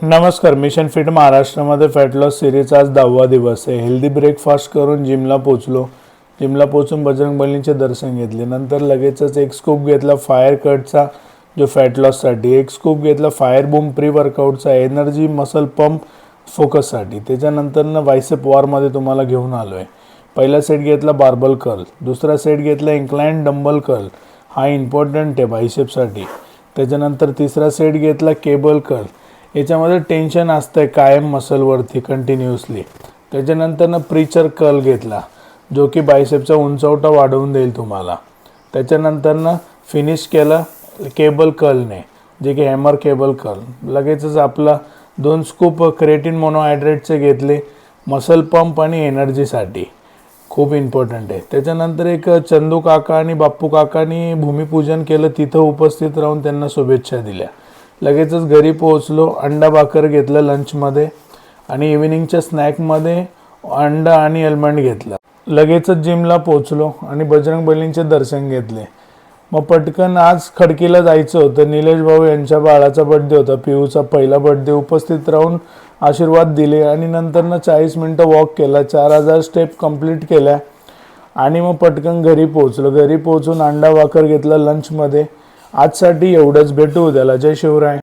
नमस्कार. Mission fit महाराष्ट्रामध्ये fat loss सिरीजचा आज 10वा दिवस आहे. हेल्दी ब्रेकफास्ट करून जिमला पोचलो. जिमला पोचून बजरंगबलीचे दर्शन घेतले. नंतर लगेचच एक स्कूप घेतला फायर कटचा जो फॅट लॉससाठी, एक स्कूप घेतला फायर बूम प्री वर्कआउटचा एनर्जी मसल पंप फोकससाठी. त्याच्यानंतर बायसेप वॉरमध्ये तुम्हाला घेऊन आलो आहे. पहिला सेट घेतला बार्बल कर्ल, दुसरा सेट घेतला इन्क्लाइन डंबल कर्ल, हा इम्पॉर्टंट आहे बायसेपसाठी. त्याच्यानंतर तिसरा सेट घेतला केबल कर्ल. याच्यामध्ये टेन्शन असतं कायम मसलवरती कंटिन्युअसली. त्याच्यानंतर प्रीचर कर्ल घेतला जो की बायसेपचा उंचवटा वाढवून देईल तुम्हाला. त्याच्यानंतर फिनिश केला केबल कर्लने जे की हॅमर केबल कर्ल. लगेचच आपला 2 स्कूप क्रेटिन मोनोहायड्रेटचे घेतले मसल पंप आणि एनर्जीसाठी, खूप इम्पॉर्टंट आहे. त्याच्यानंतर एक चंदू काका आणि बाप्पू काकांनी भूमिपूजन केलं, तिथं उपस्थित राहून त्यांना शुभेच्छा दिल्या. लगेचच घरी पोहोचलो. अंडा भाकर घेतलं लंचमध्ये आणि इव्हिनिंगच्या स्नॅकमध्ये अंडा आणि आल्मंड घेतला. लगेचच जिमला पोहोचलो आणि बजरंगबलींचे दर्शन घेतले. मग पटकन आज खडकीला जायचं होतं. निलेश भाऊ यांच्या बाळाचा बर्थडे होता, पिऊचा पहिला बर्थडे. उपस्थित राहून आशीर्वाद दिले आणि नंतर 40 मिनटं वॉक केला. 4000 स्टेप कंप्लीट केल्या आणि मग पटकन घरी पोहोचलो. घरी पोहोचून अंडा भाकर घेतला लंचमध्ये. आजसाठी एवढंच. भेटू उद्याला. जय शिवराय.